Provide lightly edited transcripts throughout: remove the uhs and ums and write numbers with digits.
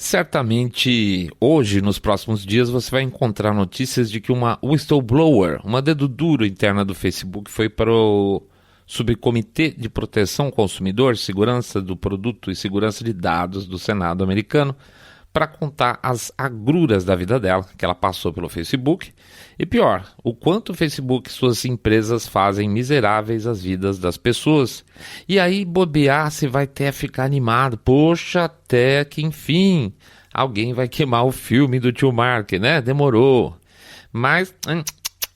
Certamente, hoje, nos próximos dias, você vai encontrar notícias de que uma whistleblower, uma dedo duro interna do Facebook, foi para o Subcomitê de Proteção ao Consumidor, Segurança do Produto e Segurança de Dados do Senado americano para contar as agruras da vida dela, que ela passou pelo Facebook, e pior, o quanto o Facebook e suas empresas fazem miseráveis as vidas das pessoas. E aí bobear, você vai até ficar animado, poxa, até que enfim, alguém vai queimar o filme do tio Mark, né? Demorou. Mas,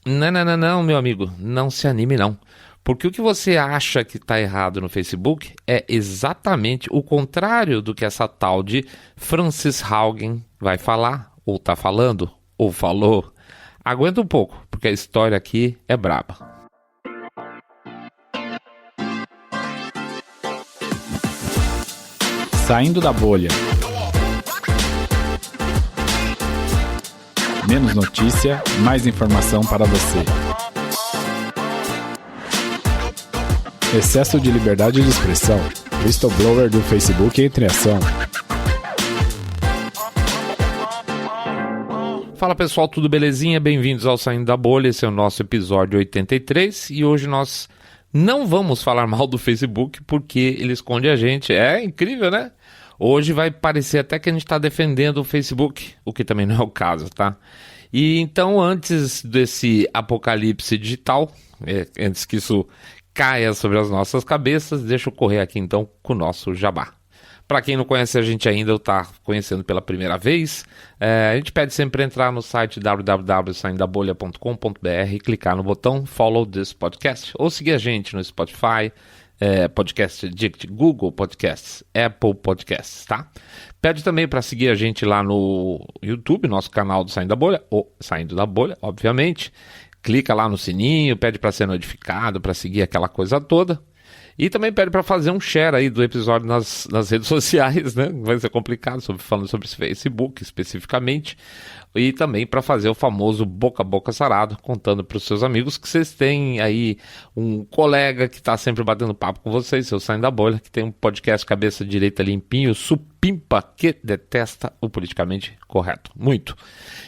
não, meu amigo, não se anime não. Porque o que você acha que está errado no Facebook é exatamente o contrário do que essa tal de Frances Haugen vai falar, ou está falando, ou falou. Aguenta um pouco, porque a história aqui é braba. Saindo da bolha. Menos notícia, mais informação para você. Excesso de liberdade de expressão. Whistleblower do Facebook entra em ação. Fala pessoal, tudo belezinha? Bem-vindos ao Saindo da Bolha, esse é o nosso episódio 83 e hoje nós não vamos falar mal do Facebook porque ele esconde a gente. É incrível, né? Hoje vai parecer até que a gente está defendendo o Facebook, o que também não é o caso, tá? E então, antes desse apocalipse digital, antes que isso caia sobre as nossas cabeças, deixa eu correr aqui então com o nosso jabá. Para quem não conhece a gente ainda ou está conhecendo pela primeira vez, a gente pede sempre para entrar no site www.saindabolha.com.br e clicar no botão Follow this podcast ou seguir a gente no Spotify, Podcast Addict, Google Podcasts, Apple Podcasts, tá? Pede também para seguir a gente lá no YouTube, nosso canal do Saindo da Bolha, ou Saindo da Bolha, obviamente. Clica lá no sininho, pede para ser notificado, para seguir aquela coisa toda. E também pede para fazer um share aí do episódio nas redes sociais, né? Vai ser complicado, falando sobre esse Facebook especificamente. E também para fazer o famoso boca a boca sarado, contando para os seus amigos que vocês têm aí um colega que está sempre batendo papo com vocês, seu Saindo da Bolha, que tem um podcast cabeça direita limpinho, supimpa, que detesta o politicamente correto. Muito.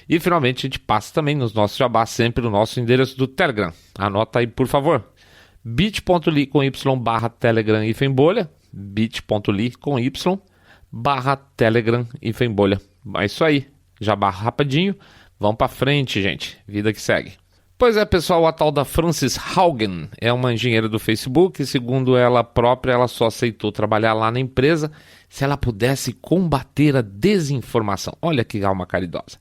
E finalmente a gente passa também nos nossos jabás sempre no nosso endereço do Telegram. Anota aí, por favor. bit.ly com y/Telegram bolha, bit.ly com y/Telegram bolha. É isso aí, jabá rapidinho, vamos pra frente, gente, vida que segue. Pois é, pessoal, a tal da Frances Haugen é uma engenheira do Facebook e, segundo ela própria, ela só aceitou trabalhar lá na empresa se ela pudesse combater a desinformação. Olha que alma caridosa.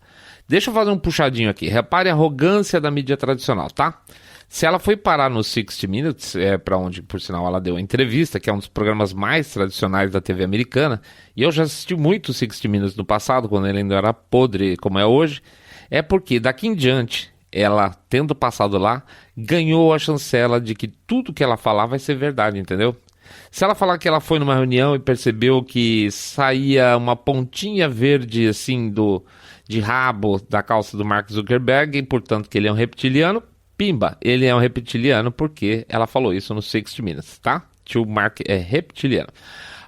Deixa eu fazer um puxadinho aqui, repare a arrogância da mídia tradicional, tá? Se ela foi parar no 60 Minutes, para onde, por sinal, ela deu a entrevista, que é um dos programas mais tradicionais da TV americana, e eu já assisti muito 60 Minutes no passado, quando ele ainda era podre como é hoje, é porque daqui em diante, ela, tendo passado lá, ganhou a chancela de que tudo que ela falar vai ser verdade, entendeu? Se ela falar que ela foi numa reunião e percebeu que saía uma pontinha verde, assim, de rabo da calça do Mark Zuckerberg, e portanto que ele é um reptiliano, pimba, ele é um reptiliano porque ela falou isso no 60 Minutes, tá? Tio Mark é reptiliano.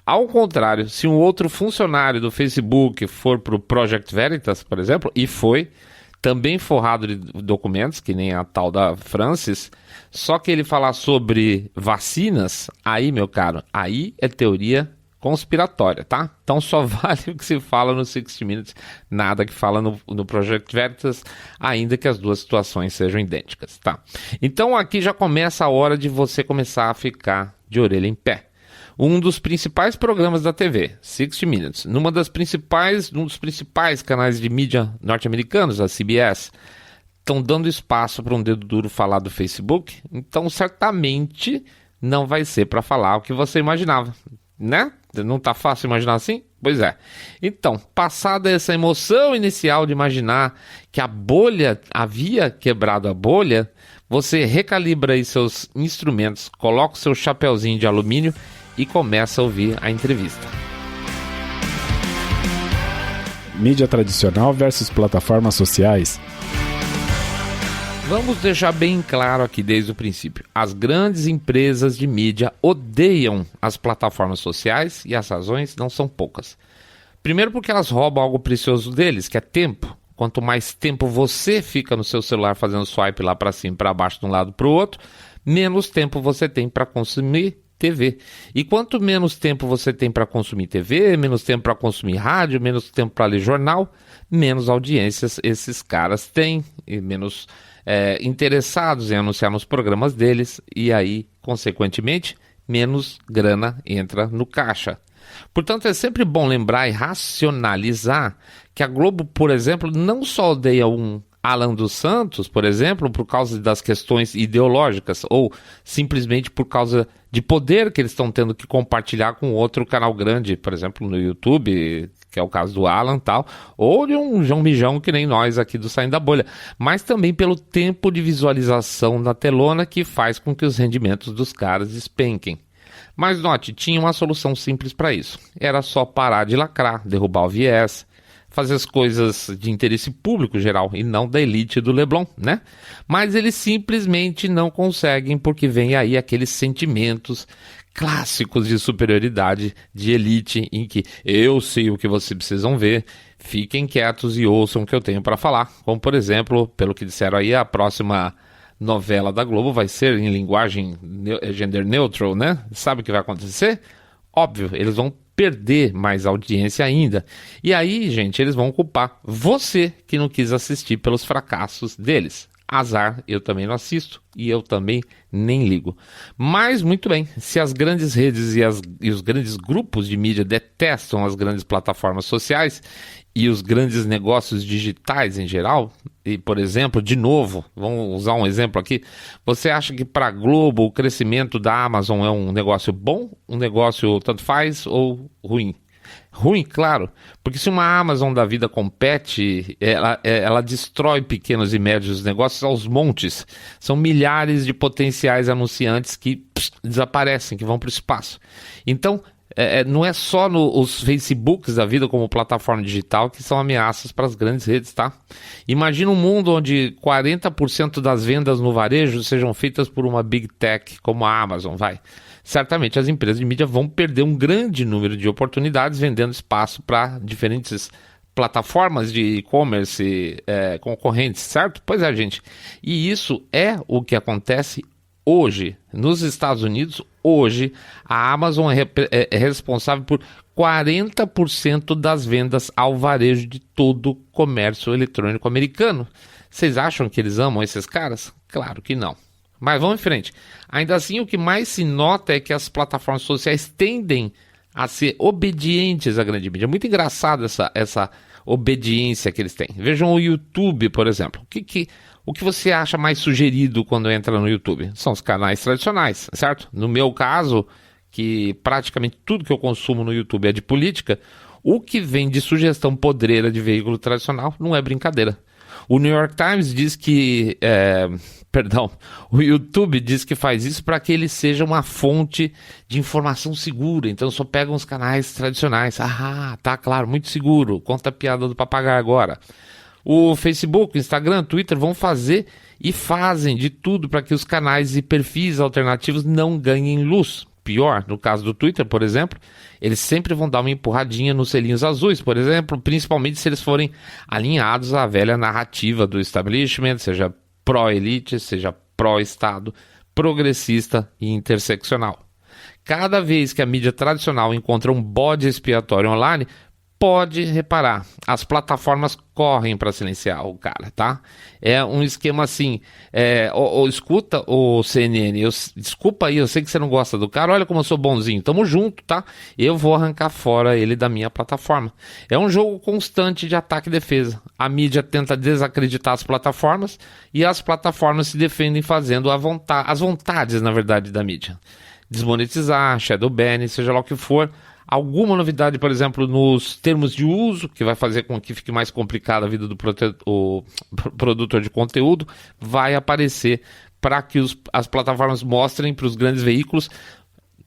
Ao contrário, se um outro funcionário do Facebook for pro Project Veritas, por exemplo, e foi também forrado de documentos, que nem a tal da Frances, só que ele falar sobre vacinas, aí, meu caro, aí é teoria conspiratória, tá? Então só vale o que se fala no 60 Minutes, nada que fala no Project Veritas, ainda que as duas situações sejam idênticas, tá? Então aqui já começa a hora de você começar a ficar de orelha em pé. Um dos principais programas da TV, 60 Minutes, num dos principais canais de mídia norte-americanos, a CBS, estão dando espaço para um dedo duro falar do Facebook, então certamente não vai ser para falar o que você imaginava, né? Não tá fácil imaginar assim? Pois é. Então, passada essa emoção inicial de imaginar que a bolha havia quebrado a bolha, você recalibra aí seus instrumentos, coloca o seu chapeuzinho de alumínio e começa a ouvir a entrevista. Mídia tradicional versus plataformas sociais. Vamos deixar bem claro aqui desde o princípio. As grandes empresas de mídia odeiam as plataformas sociais e as razões não são poucas. Primeiro porque elas roubam algo precioso deles, que é tempo. Quanto mais tempo você fica no seu celular fazendo swipe lá para cima e para baixo de um lado para o outro, menos tempo você tem para consumir TV. E quanto menos tempo você tem para consumir TV, menos tempo para consumir rádio, menos tempo para ler jornal, menos audiências esses caras têm e menos interessados em anunciar nos programas deles e aí, consequentemente, menos grana entra no caixa. Portanto, é sempre bom lembrar e racionalizar que a Globo, por exemplo, não só odeia um Alan dos Santos, por exemplo, por causa das questões ideológicas ou simplesmente por causa de poder que eles estão tendo que compartilhar com outro canal grande, por exemplo, no YouTube, que é o caso do Alan e tal, ou de um João Mijão que nem nós aqui do Saindo da Bolha, mas também pelo tempo de visualização na telona que faz com que os rendimentos dos caras despenquem. Mas note, tinha uma solução simples para isso. Era só parar de lacrar, derrubar o viés, fazer as coisas de interesse público geral e não da elite do Leblon, né? Mas eles simplesmente não conseguem porque vem aí aqueles sentimentos clássicos de superioridade de elite em que eu sei o que vocês precisam ver, fiquem quietos e ouçam o que eu tenho para falar. Como, por exemplo, pelo que disseram aí, a próxima novela da Globo vai ser em linguagem gender neutral, né? Sabe o que vai acontecer? Óbvio, eles vão perder mais audiência ainda. E aí, gente, eles vão culpar você que não quis assistir pelos fracassos deles. Azar, eu também não assisto e eu também nem ligo. Mas, muito bem, se as grandes redes e os grandes grupos de mídia detestam as grandes plataformas sociais e os grandes negócios digitais em geral, e, por exemplo, de novo, vamos usar um exemplo aqui, você acha que para a Globo o crescimento da Amazon é um negócio bom, um negócio tanto faz ou ruim? Ruim, claro, porque se uma Amazon da vida compete, ela destrói pequenos e médios negócios aos montes. São milhares de potenciais anunciantes que desaparecem, que vão para o espaço. Então, não é só os Facebooks da vida como plataforma digital que são ameaças para as grandes redes, tá? Imagina um mundo onde 40% das vendas no varejo sejam feitas por uma Big Tech como a Amazon, vai. Certamente as empresas de mídia vão perder um grande número de oportunidades vendendo espaço para diferentes plataformas de e-commerce concorrentes, certo? Pois é, gente. E isso é o que acontece hoje. Nos Estados Unidos, hoje, a Amazon é responsável por 40% das vendas ao varejo de todo o comércio eletrônico americano. Vocês acham que eles amam esses caras? Claro que não. Mas vamos em frente. Ainda assim, o que mais se nota é que as plataformas sociais tendem a ser obedientes à grande mídia. É muito engraçado essa obediência que eles têm. Vejam o YouTube, por exemplo. O que você acha mais sugerido quando entra no YouTube? São os canais tradicionais, certo? No meu caso, que praticamente tudo que eu consumo no YouTube é de política, o que vem de sugestão podreira de veículo tradicional não é brincadeira. O New York Times diz que... o YouTube diz que faz isso para que ele seja uma fonte de informação segura. Então só pegam os canais tradicionais. Ah, tá, claro, muito seguro. Conta a piada do papagaio agora. O Facebook, o Instagram, o Twitter vão fazer e fazem de tudo para que os canais e perfis alternativos não ganhem luz. Pior, no caso do Twitter, por exemplo, eles sempre vão dar uma empurradinha nos selinhos azuis, por exemplo, principalmente se eles forem alinhados à velha narrativa do establishment, seja pró-elite, seja pró-Estado, progressista e interseccional. Cada vez que a mídia tradicional encontra um bode expiatório online, pode reparar, as plataformas correm para silenciar o cara, tá? É um esquema assim, escuta o CNN, desculpa aí, eu sei que você não gosta do cara, olha como eu sou bonzinho, tamo junto, tá? Eu vou arrancar fora ele da minha plataforma. É um jogo constante de ataque e defesa. A mídia tenta desacreditar as plataformas e as plataformas se defendem fazendo as vontades, na verdade, da mídia. Desmonetizar, shadow ban, seja lá o que for. Alguma novidade, por exemplo, nos termos de uso, que vai fazer com que fique mais complicada a vida do produtor de conteúdo, vai aparecer para que as plataformas mostrem para os grandes veículos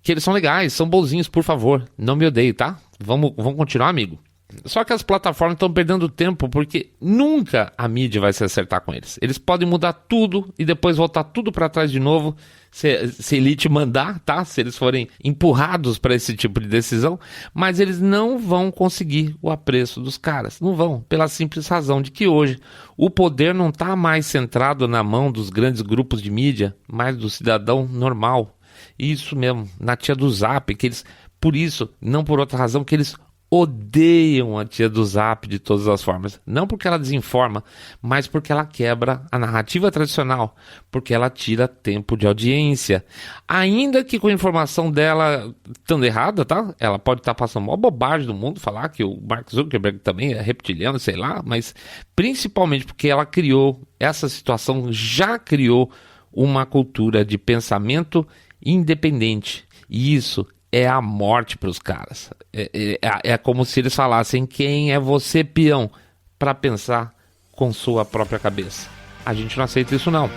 que eles são legais, são bonzinhos, por favor. Não me odeie, tá? Vamos continuar, amigo? Só que as plataformas estão perdendo tempo porque nunca a mídia vai se acertar com eles. Eles podem mudar tudo e depois voltar tudo para trás de novo se elite mandar, tá? Se eles forem empurrados para esse tipo de decisão, mas eles não vão conseguir o apreço dos caras. Não vão, pela simples razão de que hoje o poder não está mais centrado na mão dos grandes grupos de mídia, mas do cidadão normal. Isso mesmo, na tia do Zap, que eles, por isso, não por outra razão, que eles odeiam a tia do Zap de todas as formas. Não porque ela desinforma, mas porque ela quebra a narrativa tradicional, porque ela tira tempo de audiência. Ainda que com a informação dela estando errada, tá? Ela pode estar passando uma bobagem do mundo, falar que o Mark Zuckerberg também é reptiliano, sei lá, mas principalmente porque ela criou, essa situação já criou uma cultura de pensamento independente. E isso é a morte para os caras. É como se eles falassem: quem é você, peão, para pensar com sua própria cabeça. A gente não aceita isso, não.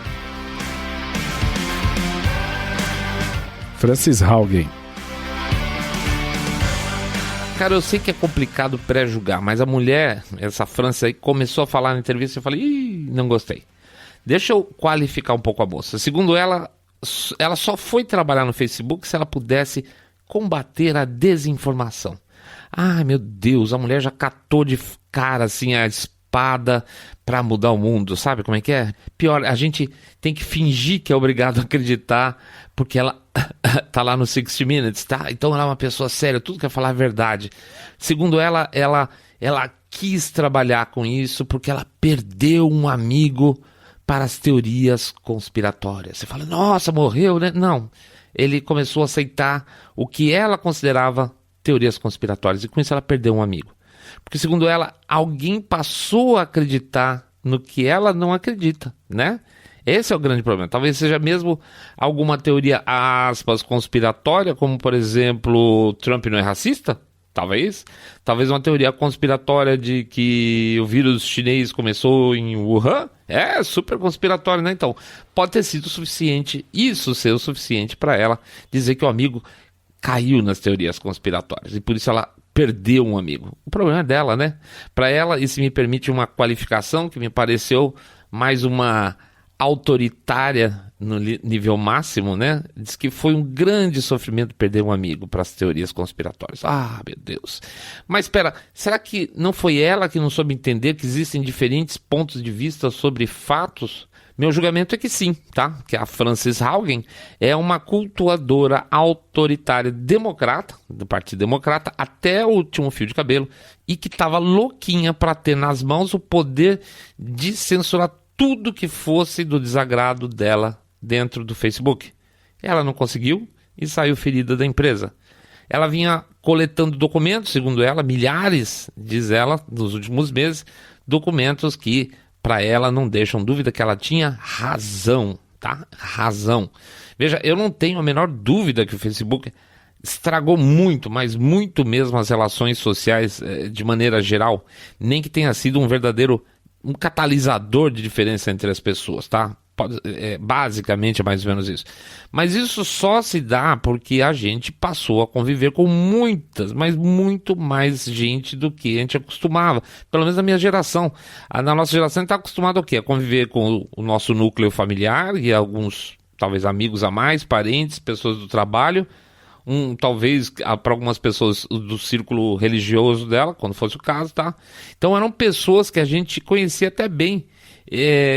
Frances Haugen. Cara, eu sei que é complicado pré-julgar, mas a mulher, essa Frances aí, começou a falar na entrevista e eu falei: ih, não gostei. Deixa eu qualificar um pouco a moça. Segundo ela só foi trabalhar no Facebook se ela pudesse combater a desinformação. Ai, meu Deus, a mulher já catou de cara assim a espada para mudar o mundo, sabe como é que é? Pior, a gente tem que fingir que é obrigado a acreditar porque ela tá lá no 60 Minutes, tá? Então ela é uma pessoa séria, tudo quer falar a verdade. Segundo ela quis trabalhar com isso porque ela perdeu um amigo para as teorias conspiratórias. Você fala: nossa, morreu, né? Não. Ele começou a aceitar o que ela considerava teorias conspiratórias, e com isso ela perdeu um amigo. Porque, segundo ela, alguém passou a acreditar no que ela não acredita, né? Esse é o grande problema. Talvez seja mesmo alguma teoria, aspas, conspiratória, como, por exemplo, Trump não é racista? Talvez uma teoria conspiratória de que o vírus chinês começou em Wuhan. É super conspiratório, né? Então, pode ter sido suficiente, isso ser o suficiente para ela dizer que o amigo caiu nas teorias conspiratórias e por isso ela perdeu um amigo. O problema é dela, né? Para ela, isso me permite uma qualificação que me pareceu mais uma autoritária no nível máximo, né? Diz que foi um grande sofrimento perder um amigo para as teorias conspiratórias. Ah, meu Deus. Mas espera, será que não foi ela que não soube entender que existem diferentes pontos de vista sobre fatos? Meu julgamento é que sim, tá? Que a Frances Haugen é uma cultuadora autoritária democrata, do Partido Democrata, até o último fio de cabelo, e que estava louquinha para ter nas mãos o poder de censurar tudo que fosse do desagrado dela dentro do Facebook. Ela não conseguiu e saiu ferida da empresa. Ela vinha coletando documentos, segundo ela, milhares, diz ela, nos últimos meses, documentos que, para ela, não deixam dúvida que ela tinha razão, tá? Razão. Veja, eu não tenho a menor dúvida que o Facebook estragou muito, mas muito mesmo as relações sociais de maneira geral, nem que tenha sido um catalisador de diferença entre as pessoas, tá? Basicamente é mais ou menos isso. Mas isso só se dá porque a gente passou a conviver com muitas, mas muito mais gente do que a gente acostumava. Pelo menos na minha geração. Na nossa geração a gente está acostumado ao quê? A conviver com o nosso núcleo familiar e alguns, talvez, amigos a mais, parentes, pessoas do trabalho. Talvez para algumas pessoas do círculo religioso dela, quando fosse o caso, tá? Então eram pessoas que a gente conhecia até bem,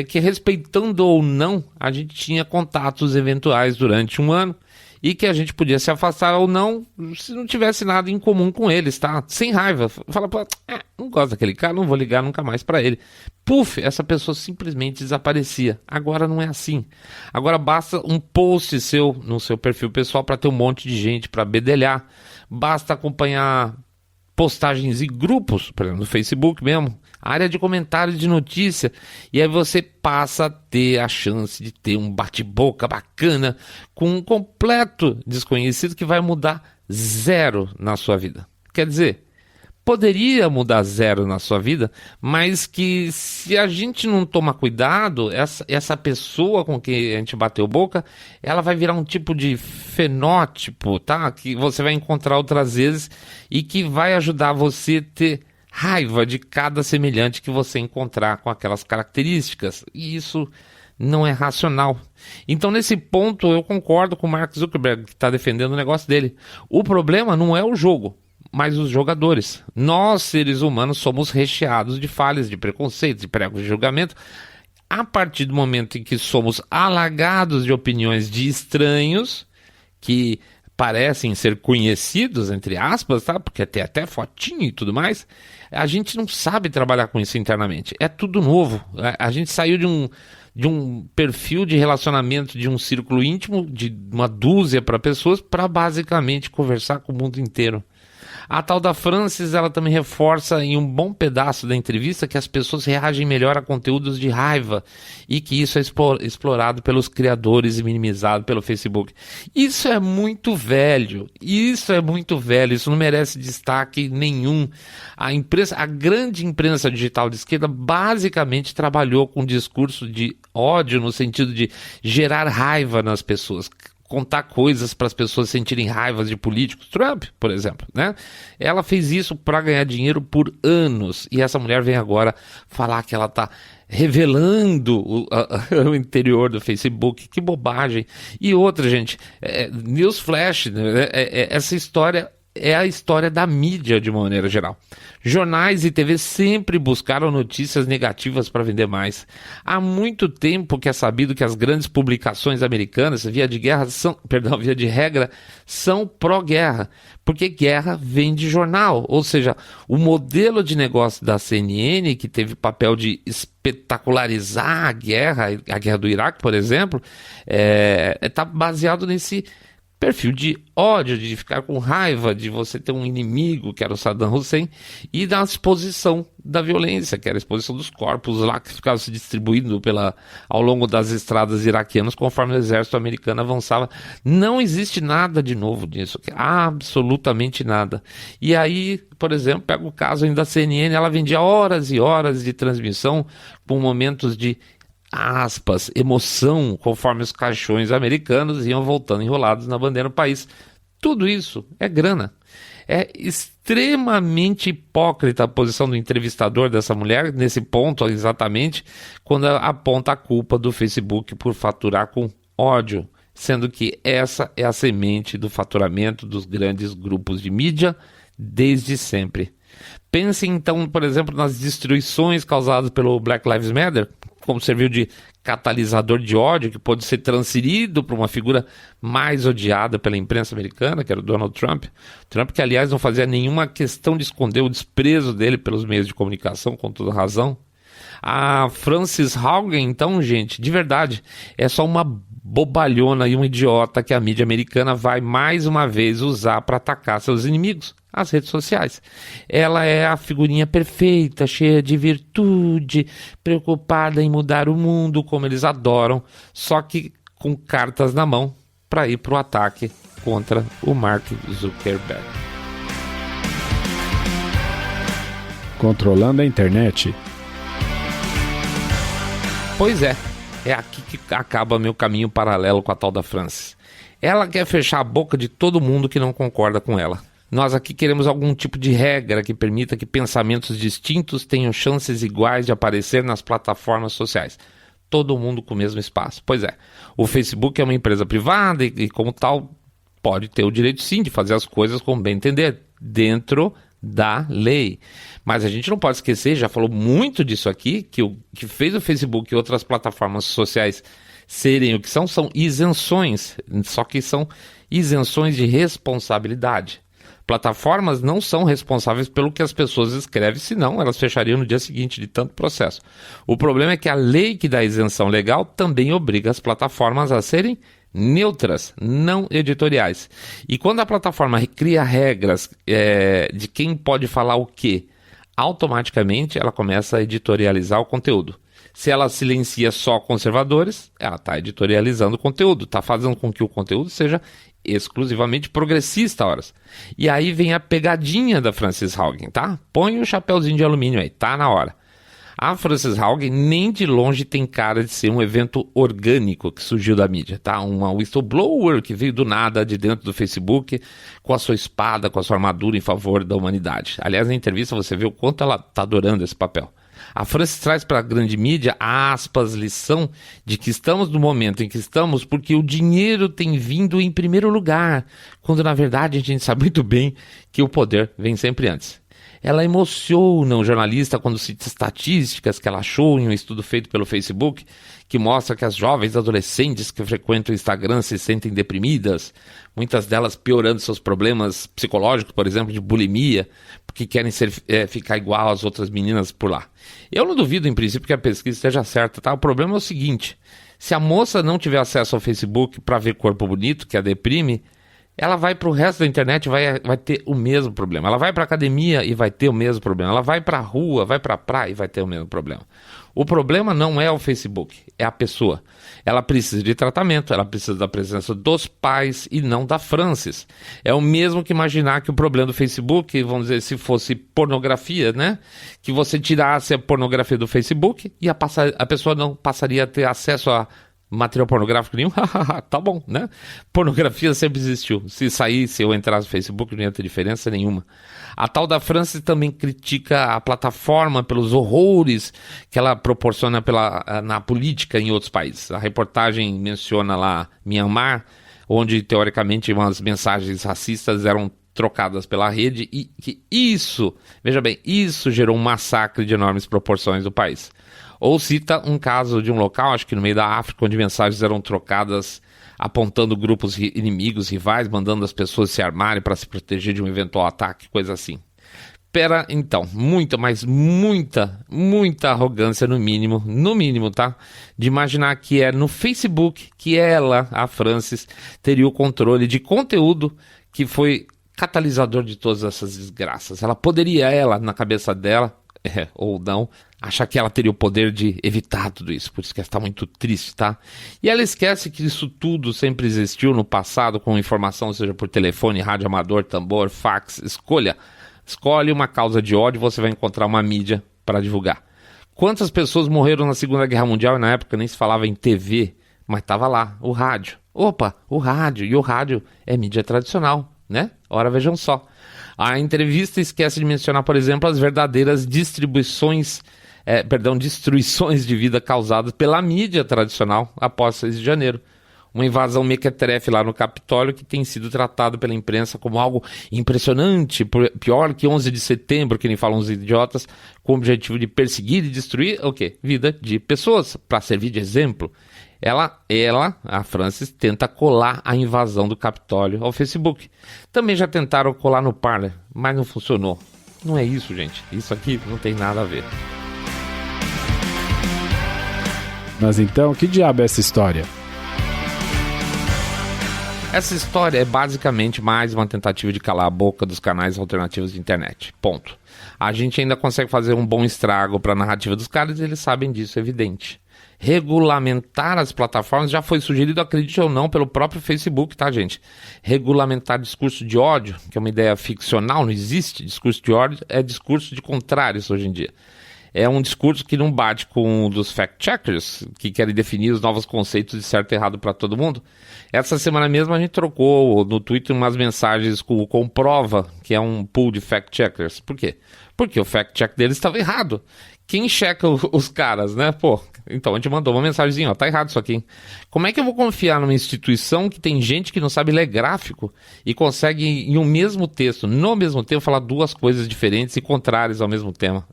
que respeitando ou não, a gente tinha contatos eventuais durante um ano e que a gente podia se afastar ou não se não tivesse nada em comum com eles, tá? Sem raiva. Fala, não gosto daquele cara, não vou ligar nunca mais para ele. Puf, essa pessoa simplesmente desaparecia. Agora não é assim. Agora basta um post seu no seu perfil pessoal para ter um monte de gente para bedelhar. Basta acompanhar postagens e grupos, por exemplo, no Facebook mesmo, área de comentários de notícia, e aí você passa a ter a chance de ter um bate-boca bacana com um completo desconhecido que vai mudar zero na sua vida. Quer dizer, poderia mudar zero na sua vida, mas que se a gente não tomar cuidado, essa pessoa com quem a gente bateu boca, ela vai virar um tipo de fenótipo, tá? Que você vai encontrar outras vezes e que vai ajudar você a ter raiva de cada semelhante que você encontrar com aquelas características. E isso não é racional. Então, nesse ponto, eu concordo com o Mark Zuckerberg, que está defendendo o negócio dele. O problema não é o jogo, mas os jogadores. Nós, seres humanos, somos recheados de falhas, de preconceitos, de pregos de julgamento. A partir do momento em que somos alagados de opiniões de estranhos, que parecem ser conhecidos, entre aspas, tá? Porque tem até fotinho e tudo mais, a gente não sabe trabalhar com isso internamente. É tudo novo. A gente saiu de um perfil de relacionamento de um círculo íntimo, de uma dúzia para pessoas, para basicamente conversar com o mundo inteiro. A tal da Frances, ela também reforça em um bom pedaço da entrevista que as pessoas reagem melhor a conteúdos de raiva e que isso é explorado pelos criadores e minimizado pelo Facebook. Isso é muito velho, isso não merece destaque nenhum. A grande imprensa digital de esquerda basicamente trabalhou com um discurso de ódio no sentido de gerar raiva nas pessoas, contar coisas para as pessoas sentirem raiva de políticos. Trump, por exemplo, né? Ela fez isso para ganhar dinheiro por anos, e essa mulher vem agora falar que ela está revelando o interior do Facebook. Que bobagem. E outra, gente, News Flash, essa história é a história da mídia de uma maneira geral. Jornais e TV sempre buscaram notícias negativas para vender mais. Há muito tempo que é sabido que as grandes publicações americanas, via de regra, são pró-guerra, porque guerra vem de jornal. Ou seja, o modelo de negócio da CNN, que teve papel de espetacularizar a guerra do Iraque, por exemplo, está baseado nesse perfil de ódio, de ficar com raiva, de você ter um inimigo, que era o Saddam Hussein, e da exposição da violência, que era a exposição dos corpos lá, que ficavam se distribuindo ao longo das estradas iraquianas, conforme o exército americano avançava. Não existe nada de novo nisso, absolutamente nada. E aí, por exemplo, pega o caso ainda da CNN, ela vendia horas e horas de transmissão com momentos de emoção, conforme os caixões americanos iam voltando enrolados na bandeira do país. Tudo isso é grana. É extremamente hipócrita a posição do entrevistador dessa mulher, nesse ponto exatamente, quando aponta a culpa do Facebook por faturar com ódio, sendo que essa é a semente do faturamento dos grandes grupos de mídia desde sempre. Pense então, por exemplo, nas destruições causadas pelo Black Lives Matter, como serviu de catalisador de ódio, que pode ser transferido para uma figura mais odiada pela imprensa americana, que era o Donald Trump. Trump, que aliás não fazia nenhuma questão de esconder o desprezo dele pelos meios de comunicação, com toda razão. A Frances Haugen, então, gente, de verdade, é só uma bobalhona e um idiota que a mídia americana vai mais uma vez usar para atacar seus inimigos, as redes sociais. Ela é a figurinha perfeita, cheia de virtude, preocupada em mudar o mundo como eles adoram, só que com cartas na mão para ir para o ataque contra o Mark Zuckerberg. Controlando a internet. Pois é aqui que acaba meu caminho paralelo com a tal da Frances. Ela quer fechar a boca de todo mundo que não concorda com ela. Nós aqui queremos algum tipo de regra que permita que pensamentos distintos tenham chances iguais de aparecer nas plataformas sociais. Todo mundo com o mesmo espaço. Pois é, o Facebook é uma empresa privada e como tal, pode ter o direito sim de fazer as coisas como bem entender, dentro da lei. Mas a gente não pode esquecer, já falou muito disso aqui, que o que fez o Facebook e outras plataformas sociais serem o que são isenções, só que são isenções de responsabilidade. Plataformas não são responsáveis pelo que as pessoas escrevem, senão elas fechariam no dia seguinte de tanto processo. O problema é que a lei que dá isenção legal também obriga as plataformas a serem neutras, não editoriais. E quando a plataforma cria regras de quem pode falar o quê, automaticamente ela começa a editorializar o conteúdo. Se ela silencia só conservadores, ela está editorializando o conteúdo, está fazendo com que o conteúdo seja exclusivamente progressista, horas. E aí vem a pegadinha da Frances Haugen, tá? Põe o chapeuzinho de alumínio aí, tá na hora. A Frances Haugen nem de longe tem cara de ser um evento orgânico que surgiu da mídia, tá? Uma whistleblower que veio do nada de dentro do Facebook com a sua espada, com a sua armadura em favor da humanidade. Aliás, na entrevista você vê o quanto ela está adorando esse papel. A Frances traz para a grande mídia a lição de que estamos no momento em que estamos porque o dinheiro tem vindo em primeiro lugar, quando na verdade a gente sabe muito bem que o poder vem sempre antes. Ela emociona o jornalista quando cita estatísticas que ela achou em um estudo feito pelo Facebook, que mostra que as jovens adolescentes que frequentam o Instagram se sentem deprimidas, muitas delas piorando seus problemas psicológicos, por exemplo, de bulimia, porque querem ficar igual às outras meninas por lá. Eu não duvido, em princípio, que a pesquisa esteja certa, tá? O problema é o seguinte, se a moça não tiver acesso ao Facebook para ver corpo bonito, que a deprime, ela vai para o resto da internet e vai ter o mesmo problema. Ela vai para a academia e vai ter o mesmo problema. Ela vai para a rua, vai para a praia e vai ter o mesmo problema. O problema não é o Facebook, é a pessoa. Ela precisa de tratamento, ela precisa da presença dos pais e não da Frances. É o mesmo que imaginar que o problema do Facebook, vamos dizer, se fosse pornografia, né? Que você tirasse a pornografia do Facebook e a pessoa não passaria a ter acesso a material pornográfico nenhum, tá bom, né? Pornografia sempre existiu. Se saísse ou entrasse no Facebook, não ia ter diferença nenhuma. A tal da Frances também critica a plataforma pelos horrores que ela proporciona na política em outros países. A reportagem menciona lá Myanmar, onde teoricamente umas mensagens racistas eram trocadas pela rede e que isso, veja bem, isso gerou um massacre de enormes proporções do país. Ou cita um caso de um local, acho que no meio da África, onde mensagens eram trocadas apontando grupos inimigos, rivais, mandando as pessoas se armarem para se proteger de um eventual ataque, coisa assim. Então, muita arrogância no mínimo, tá? De imaginar que é no Facebook que ela, a Frances, teria o controle de conteúdo que foi catalisador de todas essas desgraças. Ela poderia, na cabeça dela, ou não, achar que ela teria o poder de evitar tudo isso, por isso que ela está muito triste, tá? E ela esquece que isso tudo sempre existiu no passado, com informação, seja por telefone, rádio amador, tambor, fax, escolhe uma causa de ódio e você vai encontrar uma mídia para divulgar. Quantas pessoas morreram na Segunda Guerra Mundial e na época nem se falava em TV, mas estava lá, o rádio. Opa, o rádio, e o rádio é mídia tradicional, né? Ora, vejam só. A entrevista esquece de mencionar, por exemplo, as verdadeiras destruições de vida causadas pela mídia tradicional após 6 de janeiro. Uma invasão mequetrefe lá no Capitólio que tem sido tratado pela imprensa como algo impressionante, pior que 11 de setembro, que nem falam os idiotas, com o objetivo de perseguir e destruir o quê? Vida de pessoas, para servir de exemplo. Ela, a Frances, tenta colar a invasão do Capitólio ao Facebook. Também já tentaram colar no Parler, mas não funcionou. Não é isso, gente. Isso aqui não tem nada a ver. Mas então, que diabo é essa história? Essa história é basicamente mais uma tentativa de calar a boca dos canais alternativos de internet. Ponto. A gente ainda consegue fazer um bom estrago para a narrativa dos caras e eles sabem disso, é evidente. Regulamentar as plataformas já foi sugerido, acredite ou não, pelo próprio Facebook, tá, gente? Regulamentar discurso de ódio, que é uma ideia ficcional, não existe. Discurso de ódio é discurso de contrários hoje em dia. É um discurso que não bate com o dos fact-checkers, que querem definir os novos conceitos de certo e errado para todo mundo. Essa semana mesmo a gente trocou no Twitter umas mensagens com o Comprova, que é um pool de fact-checkers. Por quê? Porque o fact-check deles estava errado. Quem checa os caras, né? Pô, então a gente mandou uma mensagenzinha, ó, tá errado isso aqui, hein? Como é que eu vou confiar numa instituição que tem gente que não sabe ler gráfico e consegue, em um mesmo texto, no mesmo tempo, falar duas coisas diferentes e contrárias ao mesmo tema?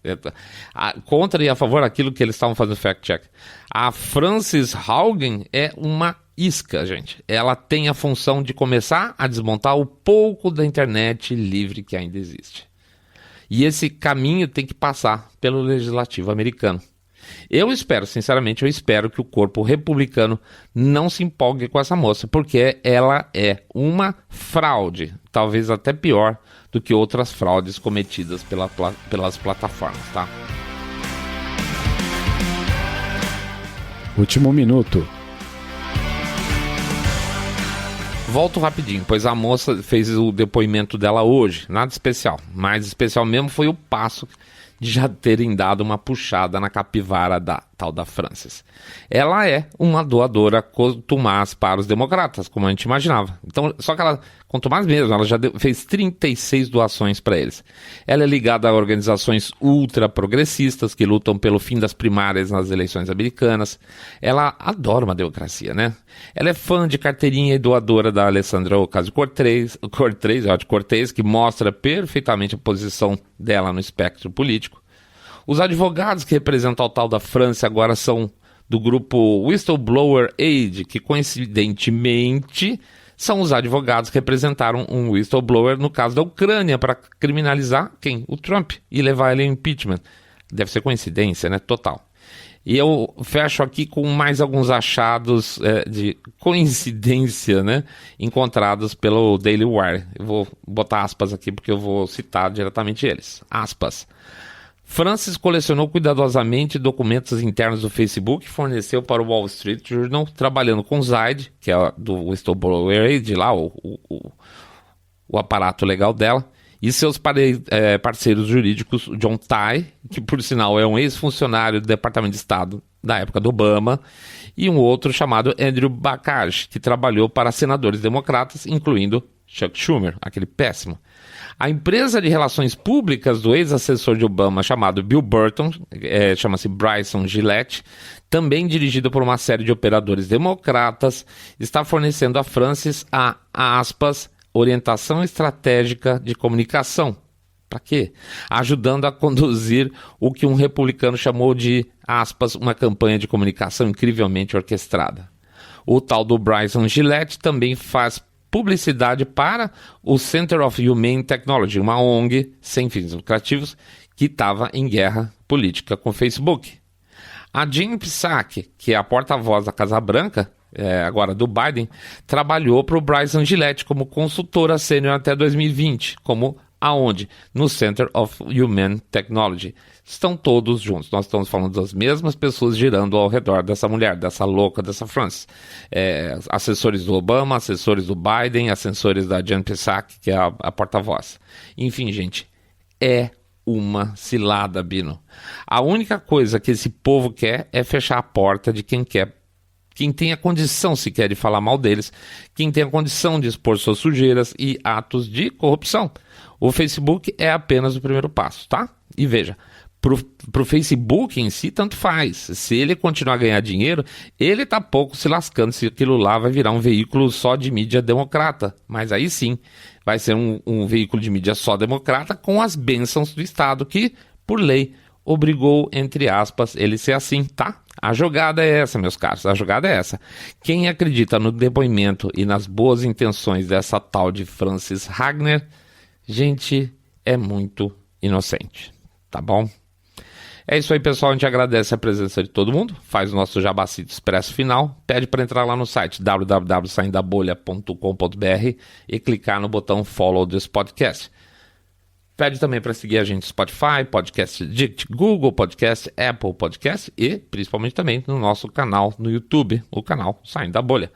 Contra e a favor daquilo que eles estavam fazendo fact-check. A Frances Haugen é uma isca, gente. Ela tem a função de começar a desmontar o pouco da internet livre que ainda existe. E esse caminho tem que passar pelo legislativo americano. Sinceramente, eu espero que o corpo republicano não se empolgue com essa moça, porque ela é uma fraude, talvez até pior do que outras fraudes cometidas pelas plataformas, tá? Último minuto. Volto rapidinho, pois a moça fez o depoimento dela hoje, nada especial. Mais especial mesmo foi o passo de já terem dado uma puxada na capivara da tal da Frances. Ela é uma doadora contumaz para os democratas, como a gente imaginava. Então, só que ela, contumaz mesmo, ela já fez 36 doações para eles. Ela é ligada a organizações ultra-progressistas que lutam pelo fim das primárias nas eleições americanas. Ela adora uma democracia, né? Ela é fã de carteirinha e doadora da Alessandra Ocasio-Cortez, que mostra perfeitamente a posição dela no espectro político. Os advogados que representam o tal da França agora são do grupo Whistleblower Aid, que coincidentemente são os advogados que representaram um whistleblower no caso da Ucrânia para criminalizar quem? O Trump e levar ele ao impeachment. Deve ser coincidência, né? Total. E eu fecho aqui com mais alguns achados de coincidência, né? Encontrados pelo Daily Wire. Eu vou botar aspas aqui porque eu vou citar diretamente eles. Aspas. Frances colecionou cuidadosamente documentos internos do Facebook e forneceu para o Wall Street Journal, trabalhando com Zaid, que é do Whistleblower Aid, lá, o aparato legal dela, e seus parceiros jurídicos, John Tai, que por sinal é um ex-funcionário do Departamento de Estado da época do Obama, e um outro chamado Andrew Bacage, que trabalhou para senadores democratas, incluindo Chuck Schumer, aquele péssimo. A empresa de relações públicas do ex-assessor de Obama, chamado Bill Burton, chama-se Bryson Gillette, também dirigida por uma série de operadores democratas, está fornecendo a Frances a, aspas, orientação estratégica de comunicação. Para quê? Ajudando a conduzir o que um republicano chamou de, aspas, uma campanha de comunicação incrivelmente orquestrada. O tal do Bryson Gillette também faz publicidade para o Center of Humane Technology, uma ONG sem fins lucrativos que estava em guerra política com o Facebook. A Jen Psaki, que é a porta-voz da Casa Branca, agora do Biden, trabalhou para o Bryson Gillette como consultora sênior até 2020, como aonde? No Center of Humane Technology. Estão todos juntos. Nós estamos falando das mesmas pessoas girando ao redor dessa mulher, dessa louca, dessa Frances. Assessores do Obama, assessores do Biden, assessores da Jen Psaki, que é a porta-voz. Enfim, gente, é uma cilada, Bino. A única coisa que esse povo quer é fechar a porta de quem tem a condição sequer de falar mal deles, quem tem a condição de expor suas sujeiras e atos de corrupção. O Facebook é apenas o primeiro passo, tá? E veja, pro Facebook em si, tanto faz. Se ele continuar a ganhar dinheiro, ele tá pouco se lascando se aquilo lá vai virar um veículo só de mídia democrata. Mas aí sim, vai ser um veículo de mídia só democrata com as bênçãos do Estado que, por lei, obrigou, entre aspas, ele ser assim, tá? A jogada é essa, meus caros, a jogada é essa. Quem acredita no depoimento e nas boas intenções dessa tal de Frances Hagner, gente, é muito inocente, tá bom? É isso aí, pessoal, a gente agradece a presença de todo mundo, faz o nosso Jabacito Expresso final, pede para entrar lá no site www.saindabolha.com.br e clicar no botão Follow this podcast. Pede também para seguir a gente no Spotify, Podcast Addict, Google Podcast, Apple Podcast e principalmente também no nosso canal no YouTube, o canal Saindo da Bolha.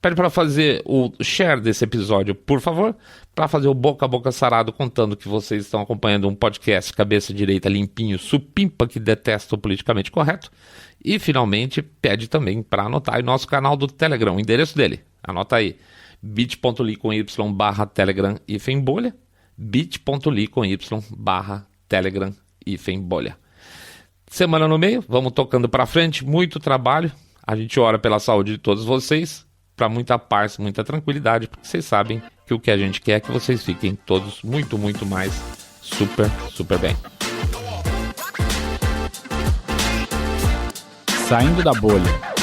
Pede para fazer o share desse episódio, por favor, para fazer o boca a boca sarado contando que vocês estão acompanhando um podcast cabeça direita limpinho, supimpa que detesta o politicamente correto. E finalmente pede também para anotar aí o nosso canal do Telegram, o endereço dele. Anota aí, bit.ly/Telegram/bolha. bit.ly/Telegram/bolha. Semana no meio, vamos tocando para frente, muito trabalho. A gente ora pela saúde de todos vocês, para muita paz, muita tranquilidade, porque vocês sabem que o que a gente quer é que vocês fiquem todos muito, muito mais super, super bem. Saindo da Bolha.